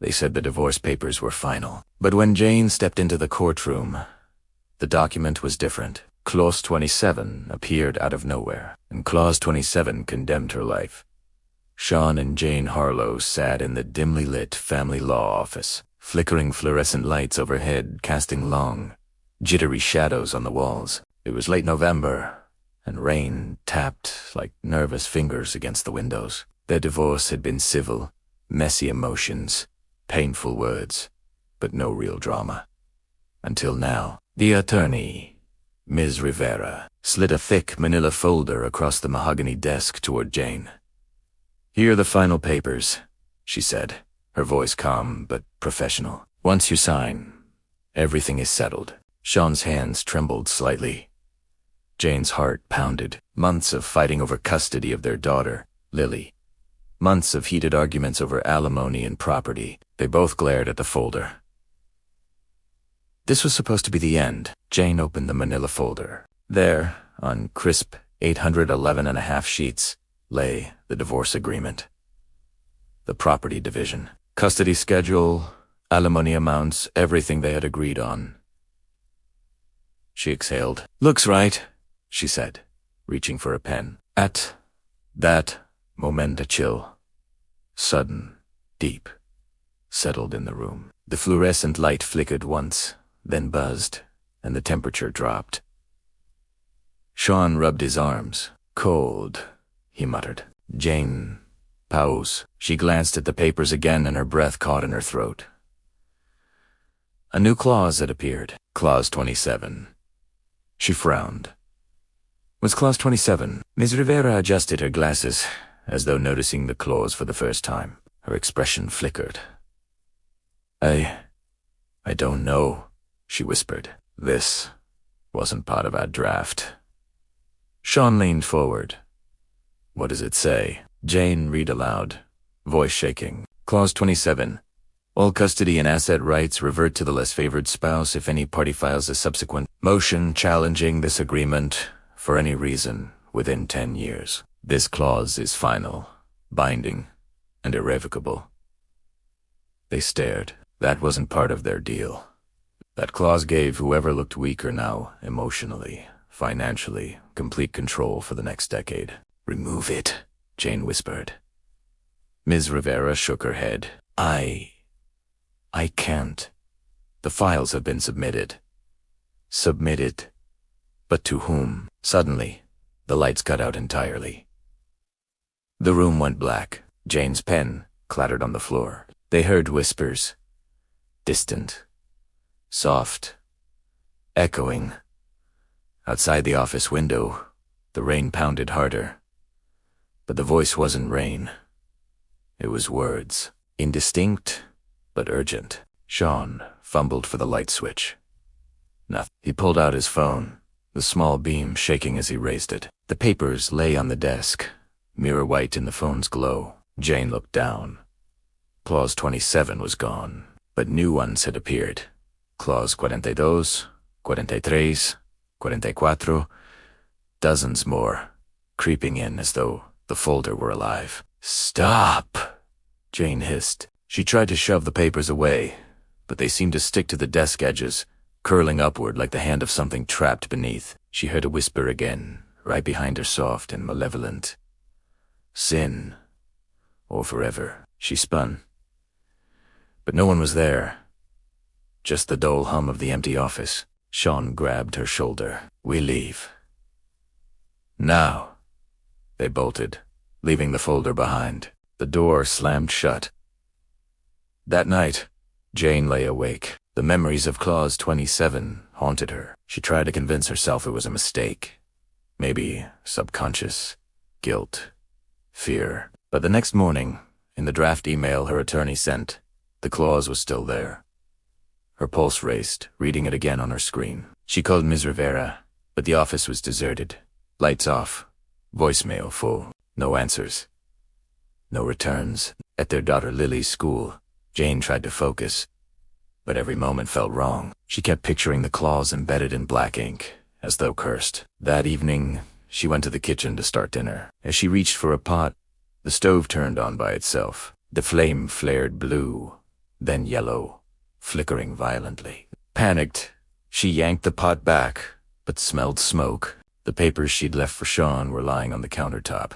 They said the divorce papers were final. But when Jane stepped into the courtroom, the document was different. Clause 27 appeared out of nowhere, and Clause 27 condemned her life. Sean and Jane Harlow sat in the dimly lit family law office, flickering fluorescent lights overhead, casting long, jittery shadows on the walls. It was late November, and rain tapped like nervous fingers against the windows. Their divorce had been civil, messy emotions, painful words, but no real drama. Until now. The attorney, Ms. Rivera, slid a thick manila folder across the mahogany desk toward Jane. "Here are the final papers," she said, her voice calm but professional. "Once you sign, everything is settled." Sean's hands trembled slightly. Jane's heart pounded. Months of fighting over custody of their daughter, Lily. Months of heated arguments over alimony and property. They both glared at the folder. This was supposed to be the end. Jane opened the manila folder. There, on crisp 811.5 sheets, lay the divorce agreement. The property division. Custody schedule, alimony amounts, everything they had agreed on. She exhaled. "Looks right," she said, reaching for a pen. At that moment, a chill, sudden, deep, settled in the room. The fluorescent light flickered once, then buzzed, and the temperature dropped. Sean rubbed his arms. "Cold," he muttered. Jane, pause. She glanced at the papers again, and her breath caught in her throat. A new clause had appeared. Clause 27. She frowned. Was Clause 27? Ms. Rivera adjusted her glasses, as though noticing the clause for the first time. Her expression flickered. I don't know," she whispered. "This wasn't part of our draft." Sean leaned forward. "What does it say?" Jane read aloud, voice shaking. Clause 27. All custody and asset rights revert to the less favored spouse if any party files a subsequent motion challenging this agreement for any reason within 10 years. This clause is final, binding, and irrevocable. They stared. That wasn't part of their deal. That clause gave whoever looked weaker now, emotionally, financially, complete control for the next decade. "Remove it," Jane whispered. Ms. Rivera shook her head. I can't. The files have been submitted." "Submitted? But to whom?" Suddenly, the lights cut out entirely. The room went black. Jane's pen clattered on the floor. They heard whispers. Distant. Soft. Echoing. Outside the office window, the rain pounded harder. But the voice wasn't rain. It was words. Indistinct, but urgent. Sean fumbled for the light switch. Nothing. He pulled out his phone, the small beam shaking as he raised it. The papers lay on the desk, mirror white in the phone's glow. Jane looked down. Clause 27 was gone, but new ones had appeared. Clause 42, 43, 44, dozens more, creeping in as though the folder were alive. "Stop!" Jane hissed. She tried to shove the papers away, but they seemed to stick to the desk edges, curling upward like the hand of something trapped beneath. She heard a whisper again, right behind her, soft and malevolent. "Sin. Or forever." She spun. But no one was there. Just the dull hum of the empty office. Sean grabbed her shoulder. "We leave." "Now." They bolted, leaving the folder behind. The door slammed shut. That night, Jane lay awake. The memories of Clause 27 haunted her. She tried to convince herself it was a mistake. Maybe subconscious, guilt, fear. But the next morning, in the draft email her attorney sent, the clause was still there. Her pulse raced, reading it again on her screen. She called Ms. Rivera, but the office was deserted. Lights off, voicemail full, no answers. No returns. At their daughter Lily's school, Jane tried to focus, but every moment felt wrong. She kept picturing the clause embedded in black ink, as though cursed. That evening, she went to the kitchen to start dinner. As she reached for a pot, the stove turned on by itself. The flame flared blue, then yellow, flickering violently. Panicked, she yanked the pot back, but smelled smoke. The papers she'd left for Sean were lying on the countertop.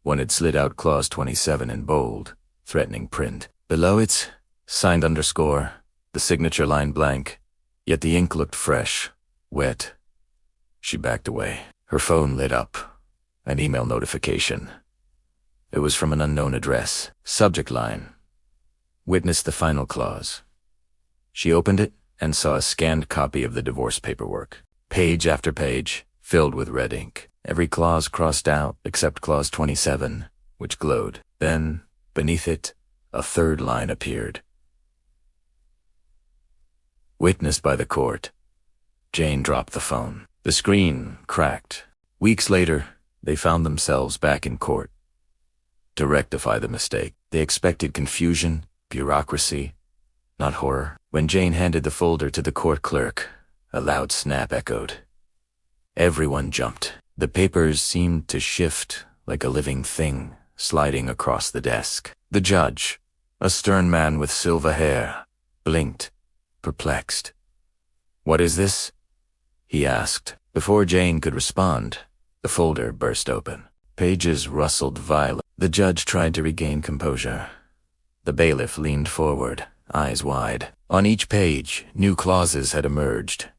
One had slid out Clause 27 in bold, threatening print. Below it, signed underscore, the signature line blank, yet the ink looked fresh, wet. She backed away. Her phone lit up. An email notification. It was from an unknown address. Subject line: witness the final clause. She opened it and saw a scanned copy of the divorce paperwork. Page after page, filled with red ink. Every clause crossed out except Clause 27, which glowed. Then, beneath it, a third line appeared. Witnessed by the court. Jane dropped the phone. The screen cracked. Weeks later, they found themselves back in court. To rectify the mistake, they expected confusion, bureaucracy, not horror. When Jane handed the folder to the court clerk, a loud snap echoed. Everyone jumped. The papers seemed to shift like a living thing, sliding across the desk. The judge, a stern man with silver hair, blinked, perplexed. "What is this?" he asked. Before Jane could respond, the folder burst open. Pages rustled violently. The judge tried to regain composure. The bailiff leaned forward, eyes wide. On each page, new clauses had emerged.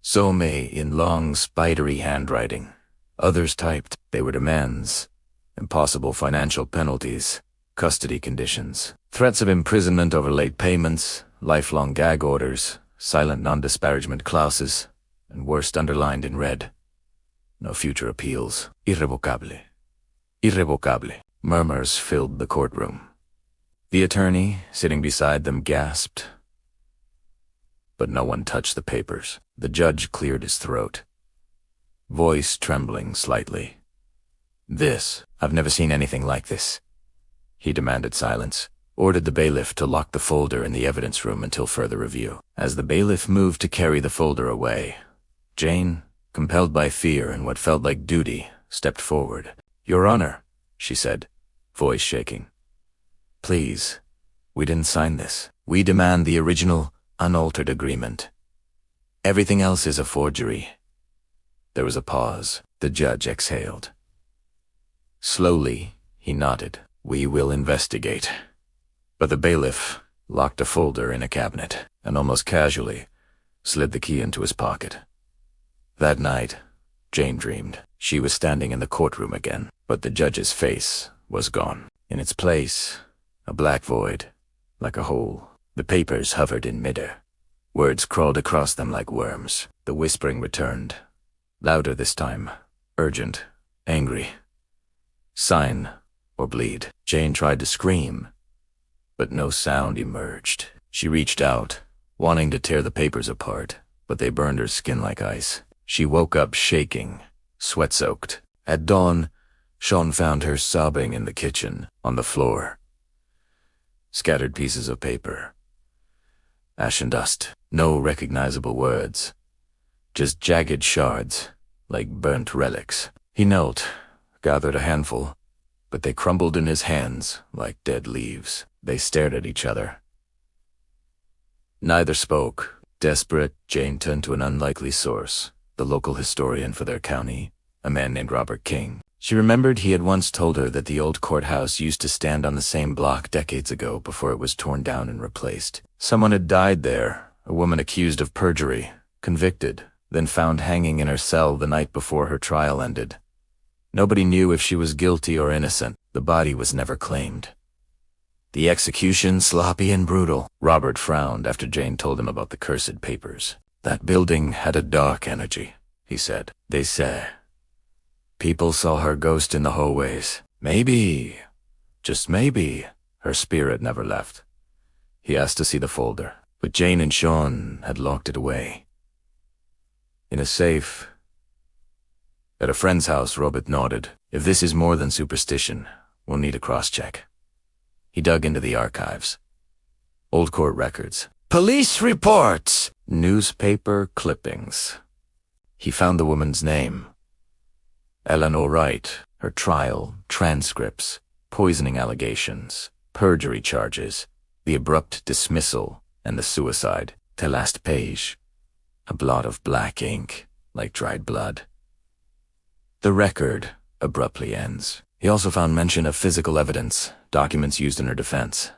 Some in long, spidery handwriting. Others typed. They were demands, impossible financial penalties, custody conditions, threats of imprisonment over late payments, lifelong gag orders, silent non-disparagement clauses, and worst underlined in red: no future appeals. Irrevocable. Irrevocable. Murmurs filled the courtroom. The attorney, sitting beside them, gasped. But no one touched the papers. The judge cleared his throat, voice trembling slightly. "I've never seen anything like this." He demanded silence, ordered the bailiff to lock the folder in the evidence room until further review. As the bailiff moved to carry the folder away, Jane, compelled by fear and what felt like duty, stepped forward. "Your Honor," she said, voice shaking. "Please, we didn't sign this. We demand the original, unaltered agreement. Everything else is a forgery." There was a pause. The judge exhaled. Slowly, he nodded. "We will investigate." But the bailiff locked a folder in a cabinet and almost casually slid the key into his pocket. That night, Jane dreamed. She was standing in the courtroom again, but the judge's face was gone. In its place, a black void, like a hole. The papers hovered in midair. Words crawled across them like worms. The whispering returned, louder this time, urgent, angry. "Sign or bleed." Jane tried to scream, but no sound emerged. She reached out, wanting to tear the papers apart, but they burned her skin like ice. She woke up shaking, sweat-soaked. At dawn, Sean found her sobbing in the kitchen, on the floor. Scattered pieces of paper. Ash and dust. No recognizable words. Just jagged shards, like burnt relics. He knelt, gathered a handful, but they crumbled in his hands like dead leaves. They stared at each other. Neither spoke. Desperate, Jane turned to an unlikely source, the local historian for their county, a man named Robert King. She remembered he had once told her that the old courthouse used to stand on the same block decades ago before it was torn down and replaced. Someone had died there, a woman accused of perjury, convicted, then found hanging in her cell the night before her trial ended. Nobody knew if she was guilty or innocent. The body was never claimed. The execution sloppy and brutal. Robert frowned after Jane told him about the cursed papers. "That building had a dark energy," he said. "They say people saw her ghost in the hallways. Maybe, just maybe, her spirit never left." He asked to see the folder, but Jane and Sean had locked it away. In a safe. At a friend's house, Robert nodded. "If this is more than superstition, we'll need a cross-check." He dug into the archives. Old court records. Police reports! Newspaper clippings. He found the woman's name. Eleanor Wright. Her trial, transcripts, poisoning allegations, perjury charges, the abrupt dismissal and the suicide. The last page, a blot of black ink, like dried blood. The record abruptly ends. He also found mention of physical evidence, documents used in her defense.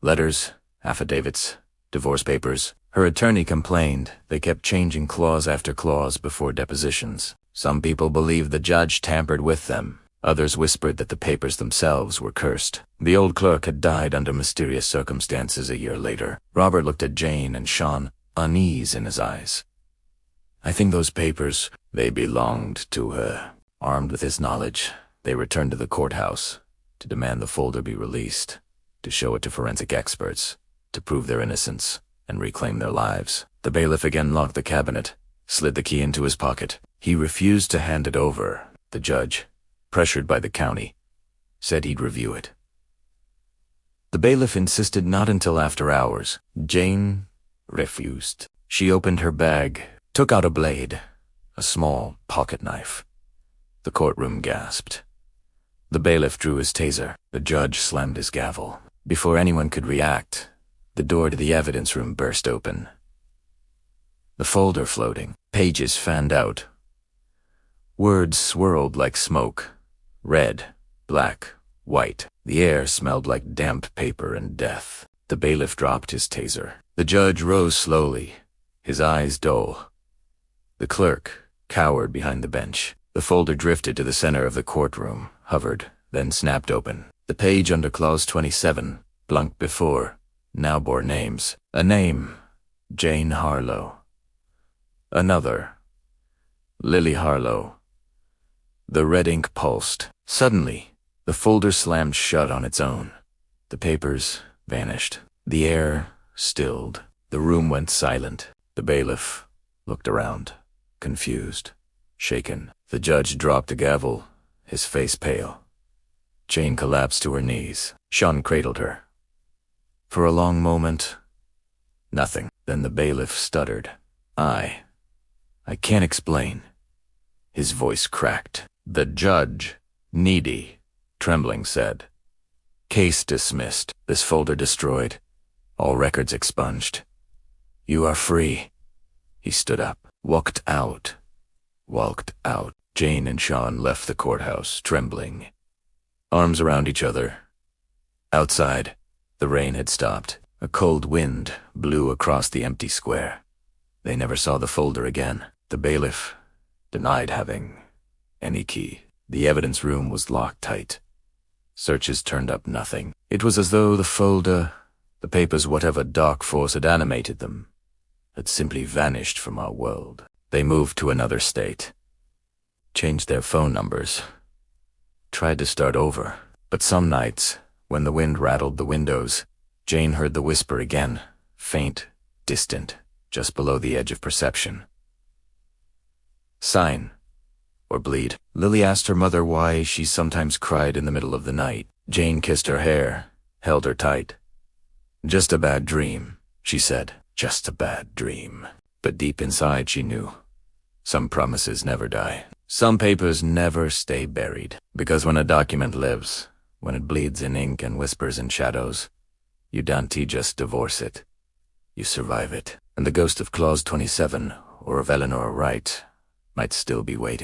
Letters, affidavits, divorce papers. Her attorney complained they kept changing clause after clause before depositions. Some people believed the judge tampered with them. Others whispered that the papers themselves were cursed. The old clerk had died under mysterious circumstances a year later. Robert looked at Jane and Sean, unease in his eyes. I think those papers, they belonged to her. Armed with his knowledge, they returned to the courthouse to demand the folder be released, to show it to forensic experts, to prove their innocence and reclaim their lives. The bailiff again locked the cabinet, slid the key into his pocket. He refused to hand it over. The judge, pressured by the county, said he'd review it. The bailiff insisted not until after hours. Jane refused. She opened her bag, took out a blade, a small pocket knife. The courtroom gasped. The bailiff drew his taser. The judge slammed his gavel. Before anyone could react, the door to the evidence room burst open. The folder floating, pages fanned out. Words swirled like smoke. Red, black, white. The air smelled like damp paper and death. The bailiff dropped his taser. The judge rose slowly, his eyes dull. The clerk cowered behind the bench. The folder drifted to the center of the courtroom, hovered, then snapped open. The page under Clause 27, blunked before, now bore names. A name, Jane Harlow. Another, Lily Harlow. The red ink pulsed. Suddenly, the folder slammed shut on its own. The papers vanished. The air stilled. The room went silent. The bailiff looked around, confused, shaken. The judge dropped the gavel, his face pale. Jane collapsed to her knees. Sean cradled her. For a long moment, nothing. Then the bailiff stuttered. I can't explain. His voice cracked. The judge, needy, trembling, said, Case dismissed. This folder destroyed. All records expunged. You are free. He stood up, walked out. Jane and Sean left the courthouse, trembling, arms around each other. Outside, the rain had stopped. A cold wind blew across the empty square. They never saw the folder again. The bailiff denied having any key. The evidence room was locked tight. Searches turned up nothing. It was as though the folder, the papers, whatever dark force had animated them, had simply vanished from our world. They moved to another state, changed their phone numbers, tried to start over. But some nights, when the wind rattled the windows, Jane heard the whisper again, faint, distant, just below the edge of perception. Sign, or bleed. Lily asked her mother why she sometimes cried in the middle of the night. Jane kissed her hair, held her tight. Just a bad dream, she said. Just a bad dream. But deep inside she knew. Some promises never die. Some papers never stay buried. Because when a document lives, when it bleeds in ink and whispers in shadows, you don't just divorce it. You survive it. And the ghost of Clause 27, or of Eleanor Wright, might still be waiting.